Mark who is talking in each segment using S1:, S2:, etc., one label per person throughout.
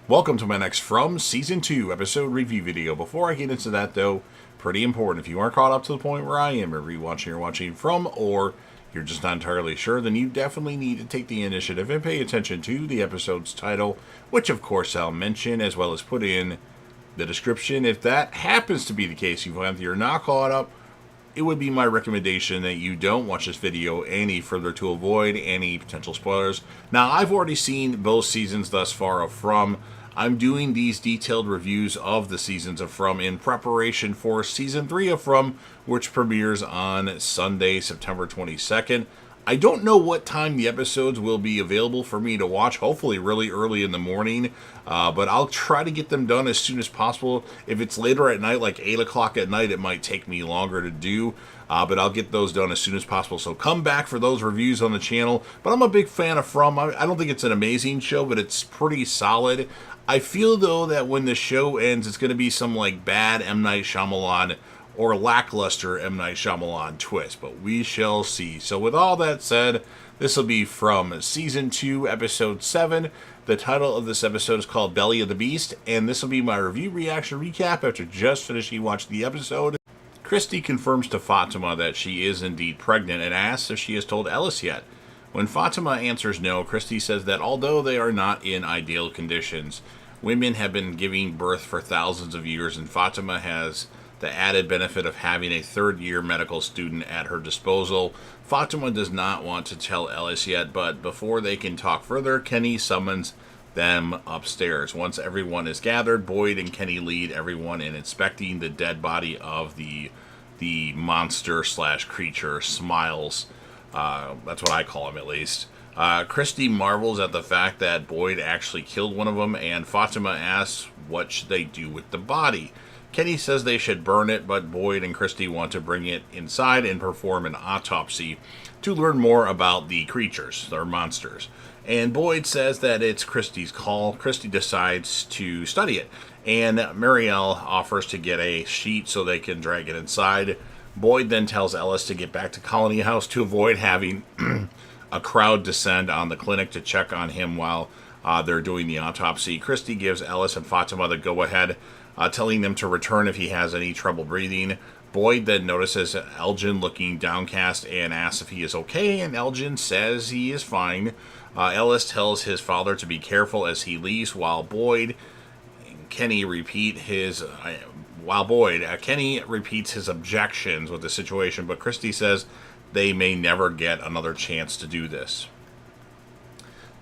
S1: Welcome to my next From Season 2 episode review video. Before I get into that, though, pretty important. If you aren't caught up to the point where I am, or rewatching or watching from, or you're just not entirely sure, then you definitely need to take the initiative and pay attention to the episode's title, which of course I'll mention, as well as put in the description. If that happens to be the case, you're not caught up, it would be my recommendation that you don't watch this video any further to avoid any potential spoilers. Now, I've already seen both seasons thus far of From. I'm doing these detailed reviews of the seasons of From in preparation for Season 3 of From, which premieres on Sunday, September 22nd. I don't know what time the episodes will be available for me to watch, hopefully really early in the morning, but I'll try to get them done as soon as possible. If it's later at night, like 8 o'clock at night, it might take me longer to do, but I'll get those done as soon as possible. So come back for those reviews on the channel. But I'm a big fan of From. I don't think it's an amazing show, but it's pretty solid. I feel, though, that when the show ends, it's going to be some like bad M. Night Shyamalan or lackluster M. Night Shyamalan twist, but we shall see. So with all that said, this will be from Season 2, Episode 7. The title of this episode is called Belly of the Beast, and this will be my review reaction recap after just finishing watching the episode. Christy confirms to Fatima that she is indeed pregnant and asks if she has told Ellis yet. When Fatima answers no, Christy says that although they are not in ideal conditions, women have been giving birth for thousands of years, and Fatima has the added benefit of having a third-year medical student at her disposal. Fatima does not want to tell Ellis yet, but before they can talk further, Kenny summons them upstairs. Once everyone is gathered, Boyd and Kenny lead everyone in inspecting the dead body of the monster slash creature, Smiles. That's what I call him, at least. Christy marvels at the fact that Boyd actually killed one of them, and Fatima asks what should they do with the body. Kenny says they should burn it, but Boyd and Christy want to bring it inside and perform an autopsy to learn more about the creatures, or monsters. And Boyd says that it's Christy's call. Christy decides to study it, and Marielle offers to get a sheet so they can drag it inside. Boyd then tells Ellis to get back to Colony House to avoid having a crowd descend on the clinic to check on him while they're doing the autopsy. Christy gives Ellis and Fatima the go-ahead, telling them to return if he has any trouble breathing. Boyd then notices Elgin looking downcast and asks if he is okay, and Elgin says he is fine. Ellis tells his father to be careful as he leaves, while Kenny repeats his objections with the situation, but Christy says they may never get another chance to do this.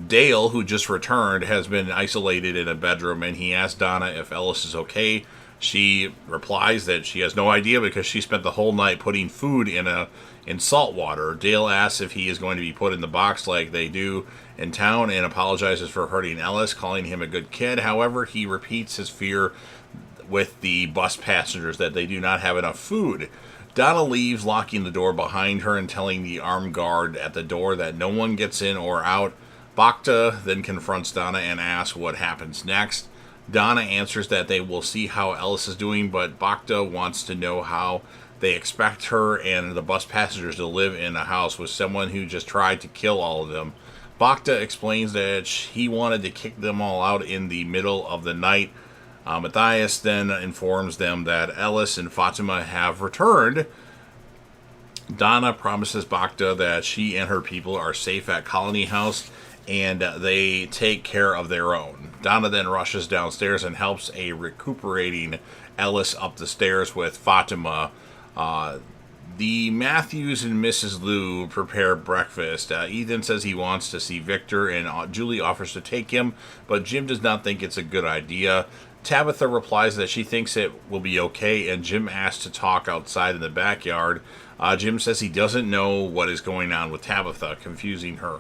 S1: Dale, who just returned, has been isolated in a bedroom, and he asks Donna if Ellis is okay. She replies that she has no idea because she spent the whole night putting food in salt water. Dale asks if he is going to be put in the box like they do in town and apologizes for hurting Ellis, calling him a good kid. However, he repeats his fear with the bus passengers that they do not have enough food. Donna leaves, locking the door behind her and telling the armed guard at the door that no one gets in or out. Bacta then confronts Donna and asks what happens next. Donna answers that they will see how Ellis is doing, but Bacta wants to know how they expect her and the bus passengers to live in a house with someone who just tried to kill all of them. Bacta explains that he wanted to kick them all out in the middle of the night. Matthias then informs them that Ellis and Fatima have returned. Donna promises Bacta that she and her people are safe at Colony House and they take care of their own. Donna then rushes downstairs and helps a recuperating Ellis up the stairs with Fatima. The Matthews and Mrs. Liu prepare breakfast. Ethan says he wants to see Victor, and Julie offers to take him, but Jim does not think it's a good idea. Tabitha replies that she thinks it will be okay, and Jim asks to talk outside in the backyard. Jim says he doesn't know what is going on with Tabitha, confusing her.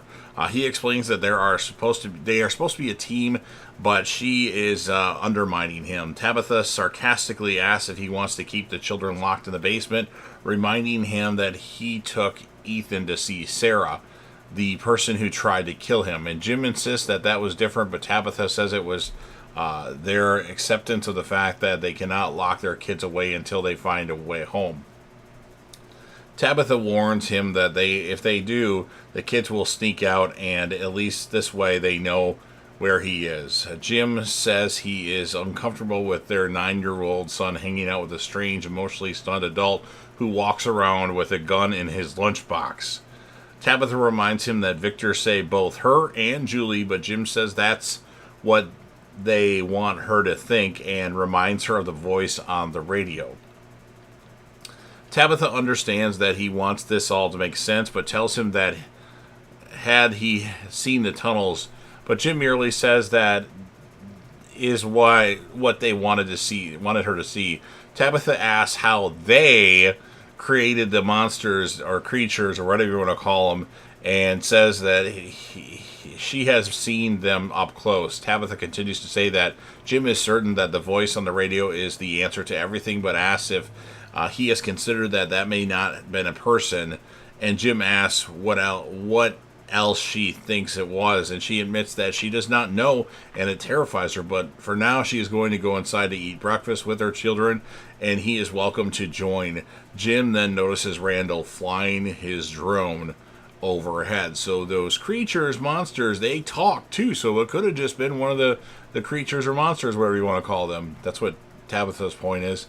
S1: He explains that they are supposed to be a team, but she is undermining him. Tabitha sarcastically asks if he wants to keep the children locked in the basement, reminding him that he took Ethan to see Sarah, the person who tried to kill him. And Jim insists that that was different, but Tabitha says it was their acceptance of the fact that they cannot lock their kids away until they find a way home. Tabitha warns him that if they do, the kids will sneak out, and at least this way they know where he is. Jim says he is uncomfortable with their 9-year-old son hanging out with a strange, emotionally stunned adult who walks around with a gun in his lunchbox. Tabitha reminds him that Victor saved both her and Julie, but Jim says that's what they want her to think and reminds her of the voice on the radio. Tabitha understands that he wants this all to make sense, but tells him that had he seen the tunnels, but Jim merely says that is what they wanted her to see. Tabitha asks how they created the monsters or creatures or whatever you want to call them, and says that she has seen them up close. Tabitha continues to say that Jim is certain that the voice on the radio is the answer to everything, but asks if he has considered that may not have been a person. And Jim asks what else she thinks it was, and she admits that she does not know, and it terrifies her, but for now she is going to go inside to eat breakfast with her children, and he is welcome to join. Jim then notices Randall flying his drone overhead. So those creatures, monsters, they talk too, so it could have just been one of the creatures or monsters, whatever you want to call them. That's what Tabitha's point is.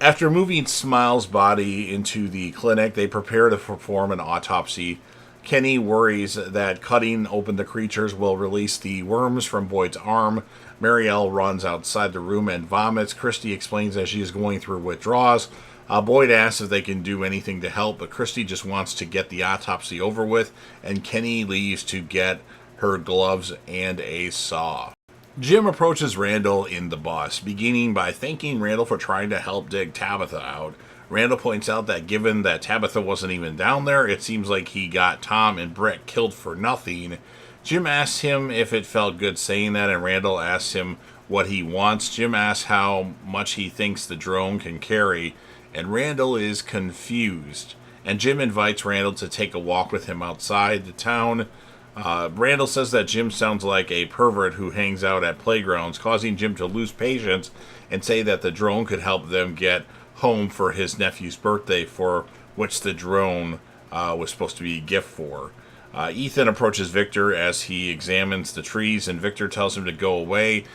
S1: After moving Smiles' body into the clinic, they prepare to perform an autopsy. Kenny worries that cutting open the creatures will release the worms from Boyd's arm. Marielle runs outside the room and vomits. Christy explains that she is going through withdrawals. Boyd asks if they can do anything to help, but Christy just wants to get the autopsy over with, and Kenny leaves to get her gloves and a saw. Jim approaches Randall in the bus, beginning by thanking Randall for trying to help dig Tabitha out. Randall points out that given that Tabitha wasn't even down there, it seems like he got Tom and Britt killed for nothing. Jim asks him if it felt good saying that, and Randall asks him what he wants. Jim asks how much he thinks the drone can carry, and Randall is confused. And Jim invites Randall to take a walk with him outside the town. Randall says that Jim sounds like a pervert who hangs out at playgrounds, causing Jim to lose patience and say that the drone could help them get home for his nephew's birthday, for which the drone was supposed to be a gift for. Ethan approaches Victor as he examines the trees, and Victor tells him to go away.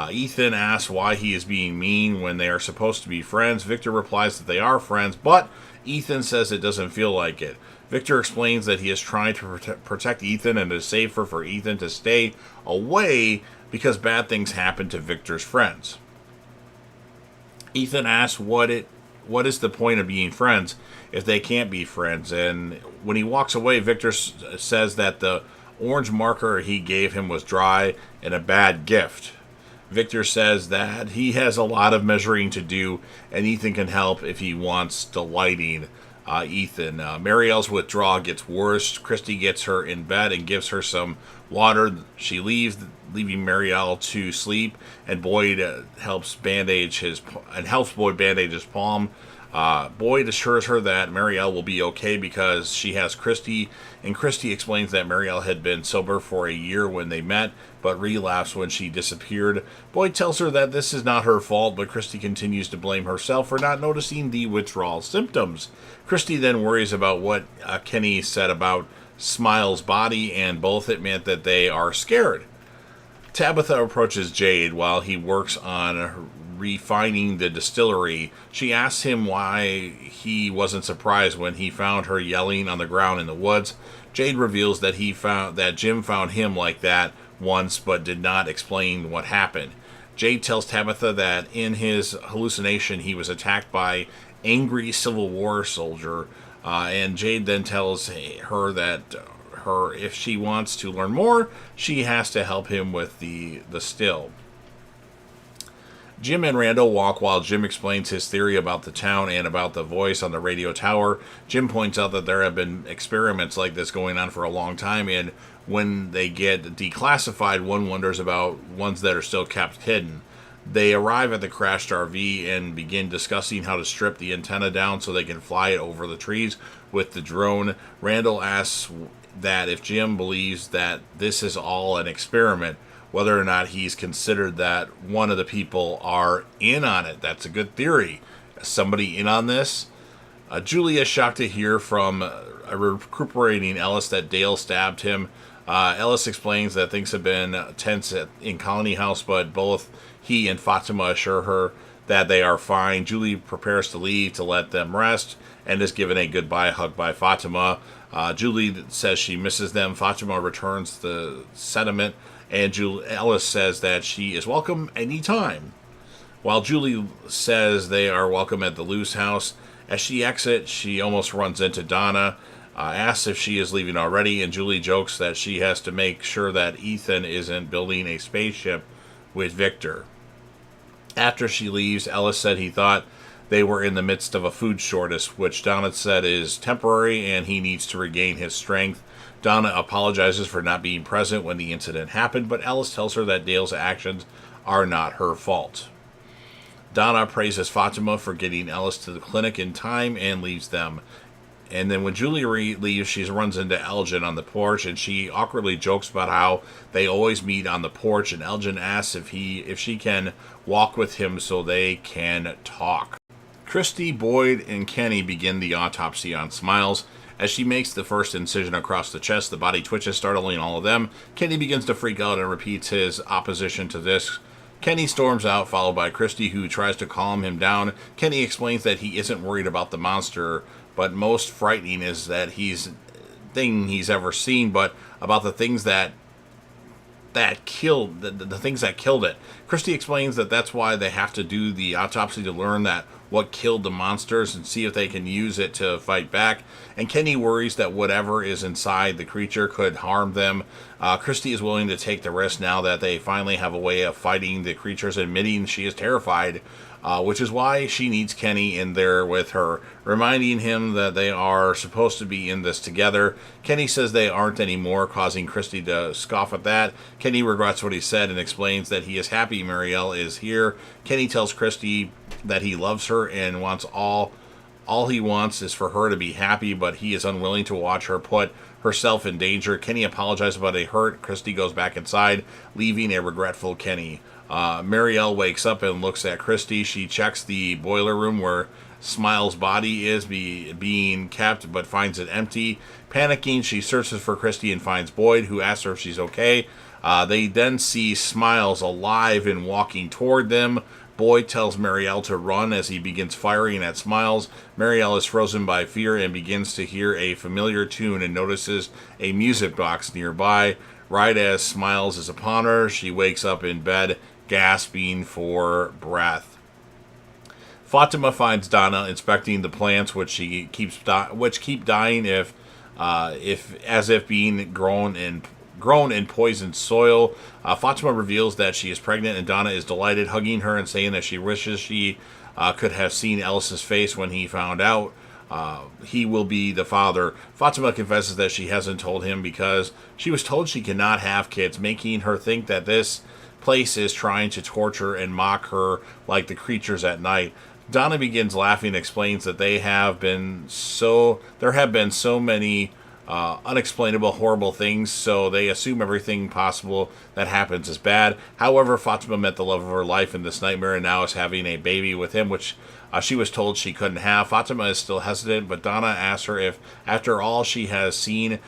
S1: Ethan asks why he is being mean when they are supposed to be friends. Victor replies that they are friends, but Ethan says it doesn't feel like it. Victor explains that he is trying to protect Ethan and it is safer for Ethan to stay away because bad things happen to Victor's friends. Ethan asks what is the point of being friends if they can't be friends, and when he walks away, Victor says that the orange marker he gave him was dry and a bad gift. Victor says that he has a lot of measuring to do and Ethan can help if he wants delighting Ethan. Marielle's withdrawal gets worse. Christy gets her in bed and gives her some water. She leaves, leaving Marielle to sleep, and Boyd helps Boyd bandage his palm. Boyd assures her that Marielle will be okay because she has Christy, and Christy explains that Marielle had been sober for a year when they met, but relapsed when she disappeared. Boyd tells her that this is not her fault, but Christy continues to blame herself for not noticing the withdrawal symptoms. Christy then worries about what Kenny said about Smiles' body, and both admit that they are scared. Tabitha approaches Jade while he works on refining the distillery. She asks him why he wasn't surprised when he found her yelling on the ground in the woods. Jade reveals that Jim found him like that once, but did not explain what happened. Jade tells Tabitha that in his hallucination he was attacked by angry Civil War soldier, and Jade then tells her that if she wants to learn more, she has to help him with the still. Jim and Randall walk while Jim explains his theory about the town and about the voice on the radio tower. Jim points out that there have been experiments like this going on for a long time, and when they get declassified, one wonders about ones that are still kept hidden. They arrive at the crashed RV and begin discussing how to strip the antenna down so they can fly it over the trees with the drone. Randall asks that if Jim believes that this is all an experiment, whether or not he's considered that one of the people are in on it. That's a good theory. Somebody in on this? Julia is shocked to hear from a recuperating Ellis that Dale stabbed him. Ellis explains that things have been tense in Colony House, but both he and Fatima assure her that they are fine. Julie prepares to leave to let them rest and is given a goodbye hug by Fatima. Julie says she misses them. Fatima returns the sentiment, and Ellis says that she is welcome anytime. While Julie says they are welcome at the Luce house, as she exits, she almost runs into Donna, asks if she is leaving already, and Julie jokes that she has to make sure that Ethan isn't building a spaceship with Victor. After she leaves, Ellis said he thought they were in the midst of a food shortage, which Donna said is temporary and he needs to regain his strength. Donna apologizes for not being present when the incident happened, but Ellis tells her that Dale's actions are not her fault. Donna praises Fatima for getting Ellis to the clinic in time and leaves them. And then when Julie leaves, she runs into Elgin on the porch, and she awkwardly jokes about how they always meet on the porch, and Elgin asks if she can walk with him so they can talk. Christy, Boyd, and Kenny begin the autopsy on Smiles. As she makes the first incision across the chest, the body twitches, startling all of them. Kenny begins to freak out and repeats his opposition to this. Kenny storms out, followed by Christy, who tries to calm him down. Kenny explains that he isn't worried about the monster, but most frightening is that thing he's ever seen, but about the things that killed the things that killed it. Christy explains that that's why they have to do the autopsy, to learn that what killed the monsters and see if they can use it to fight back. And Kenny worries that whatever is inside the creature could harm them. Christy is willing to take the risk now that they finally have a way of fighting the creatures, admitting she is terrified, which is why she needs Kenny in there with her, reminding him that they are supposed to be in this together. Kenny says they aren't anymore, causing Christy to scoff at that. Kenny regrets what he said and explains that he is happy Marielle is here. Kenny tells Christy that he loves her and wants all he wants is for her to be happy, but he is unwilling to watch her put herself in danger. Kenny apologizes about a hurt. Christy goes back inside, leaving a regretful Kenny. Marielle wakes up and looks at Christy. She checks the boiler room where Smiles' body is being kept, but finds it empty. Panicking, she searches for Christy and finds Boyd, who asks her if she's okay. They then see Smiles alive and walking toward them. Boyd tells Marielle to run as he begins firing at Smiles. Marielle is frozen by fear and begins to hear a familiar tune and notices a music box nearby. Right as Smiles is upon her, she wakes up in bed, gasping for breath. Fatima finds Donna inspecting the plants, which keep dying as if being grown in poisoned soil. Fatima reveals that she is pregnant, and Donna is delighted, hugging her and saying that she wishes she could have seen Ellis's face when he found out he will be the father. Fatima confesses that she hasn't told him because she was told she cannot have kids, making her think that this place is trying to torture and mock her like the creatures at night. Donna begins laughing and explains that there have been so many unexplainable, horrible things, so they assume everything possible that happens is bad. However, Fatima met the love of her life in this nightmare and now is having a baby with him, which she was told she couldn't have. Fatima is still hesitant, but Donna asks her if, after all she has seen,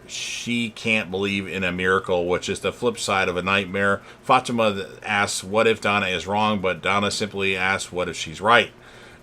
S1: she can't believe in a miracle, which is the flip side of a nightmare. Fatima asks what if Donna is wrong, but Donna simply asks what if she's right.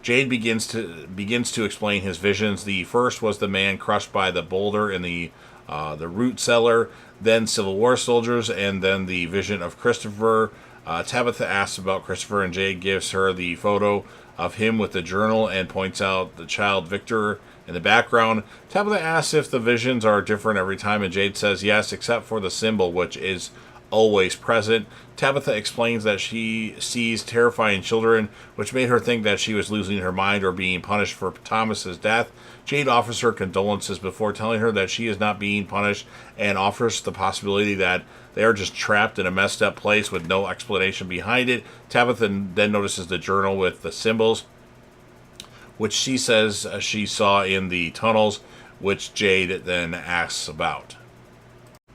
S1: Jade begins to explain his visions. The first was the man crushed by the boulder in the root cellar, then Civil War soldiers, and then the vision of Christopher. Tabitha asks about Christopher, and Jade gives her the photo of him with the journal and points out the child Victor in the background. Tabitha asks if the visions are different every time, and Jade says yes, except for the symbol, which is always present. Tabitha explains that she sees terrifying children, which made her think that she was losing her mind or being punished for Thomas's death. Jade offers her condolences before telling her that she is not being punished, and offers the possibility that they are just trapped in a messed up place with no explanation behind it. Tabitha then notices the journal with the symbols, which she says she saw in the tunnels, which Jade then asks about.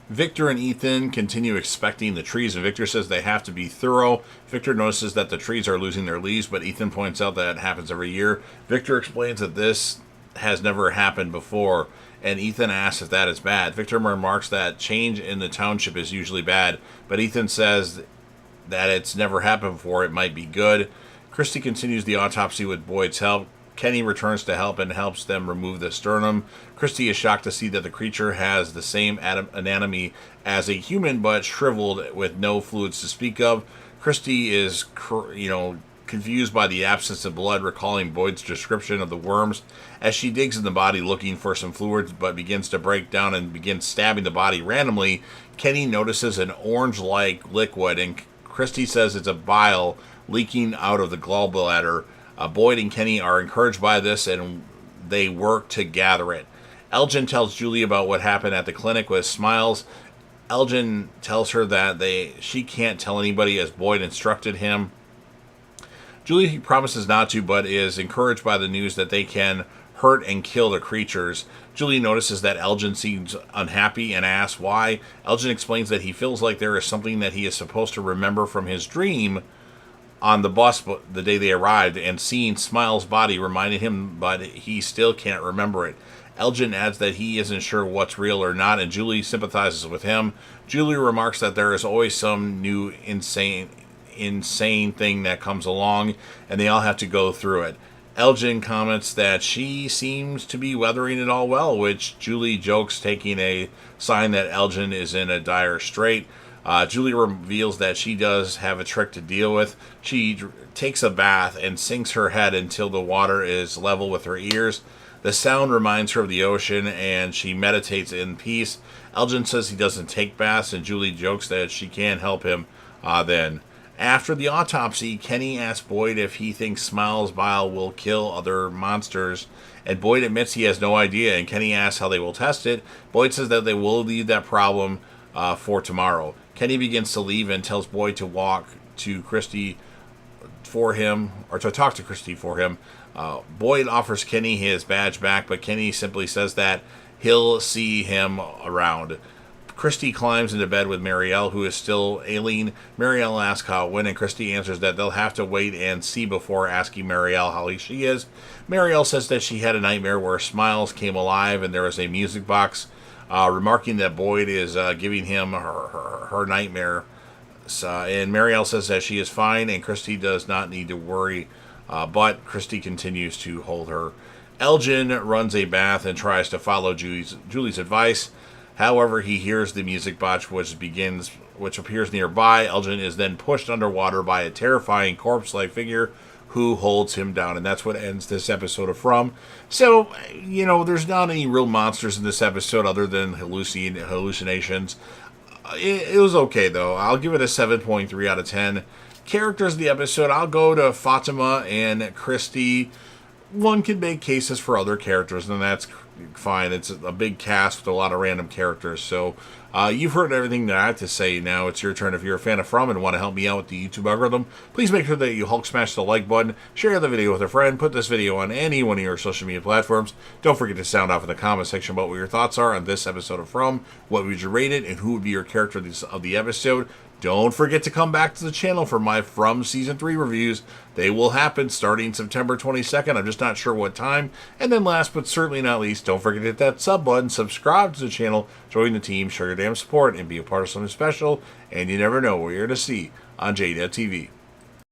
S1: Victor and Ethan continue inspecting the trees, and Victor says they have to be thorough. Victor notices that the trees are losing their leaves, but Ethan points out that it happens every year. Victor explains that this has never happened before, and Ethan asks if that is bad. Victor remarks that change in the township is usually bad, but Ethan says that it's never happened before, it might be good. Christy continues the autopsy with Boyd's help. Kenny returns to help and helps them remove the sternum. Christy is shocked to see that the creature has the same anatomy as a human, but shriveled with no fluids to speak of. Christy is, confused by the absence of blood, recalling Boyd's description of the worms. As she digs in the body looking for some fluids, but begins to break down and begins stabbing the body randomly, Kenny notices an orange-like liquid, and Christy says it's a bile leaking out of the gallbladder. Boyd and Kenny are encouraged by this, and they work to gather it. Elgin tells Julie about what happened at the clinic with smiles. Elgin tells her that she can't tell anybody, as Boyd instructed him. Julie promises not to, but is encouraged by the news that they can hurt and kill the creatures. Julie notices that Elgin seems unhappy and asks why. Elgin explains that he feels like there is something that he is supposed to remember from his dream on the bus the day they arrived, and seeing Smiles' body reminded him, but he still can't remember it. Elgin adds that he isn't sure what's real or not, and Julie sympathizes with him. Julie remarks that there is always some new insane thing that comes along, and they all have to go through it. Elgin comments that she seems to be weathering it all well, which Julie jokes taking a sign that Elgin is in a dire strait. Julie reveals that she does have a trick to deal with. She takes a bath and sinks her head until the water is level with her ears. The sound reminds her of the ocean, and she meditates in peace. Elgin says he doesn't take baths, and Julie jokes that she can help him then. After the autopsy, Kenny asks Boyd if he thinks Smiles' bile will kill other monsters, and Boyd admits he has no idea, and Kenny asks how they will test it. Boyd says that they will leave that problem for tomorrow. Kenny begins to leave and tells Boyd to walk to Christy for him, or to talk to Christy for him. Boyd offers Kenny his badge back, but Kenny simply says that he'll see him around. Christy climbs into bed with Marielle, who is still ailing. Marielle asks how it went, and Christy answers that they'll have to wait and see before asking Marielle how she is. Marielle says that she had a nightmare where Smiles came alive and there was a music box, remarking that Boyd is giving him her nightmare. And Marielle says that she is fine and Christy does not need to worry, but Christy continues to hold her. Elgin runs a bath and tries to follow Julie's advice. However, he hears the music box which appears nearby. Elgin is then pushed underwater by a terrifying corpse-like figure who holds him down, and that's what ends this episode of From. So, there's not any real monsters in this episode other than hallucinations. It was okay, though. I'll give it a 7.3 out of 10. Characters of the episode, I'll go to Fatima and Christy. One can make cases for other characters, and that's fine. It's a big cast with a lot of random characters. So you've heard everything that I have to say. Now it's your turn. If you're a fan of From and want to help me out with the YouTube algorithm, please make sure that you Hulk smash the like button, share the video with a friend, put this video on any one of your social media platforms. Don't forget to sound off in the comment section about what your thoughts are on this episode of From, what would you rate it, and who would be your character of the episode. Don't forget to come back to the channel for my From Season 3 reviews. They will happen starting September 22nd. I'm just not sure what time. And then last but certainly not least, don't forget to hit that sub button, subscribe to the channel, join the team, show your damn support, and be a part of something special. And you never know what you're going to see on JDevTV.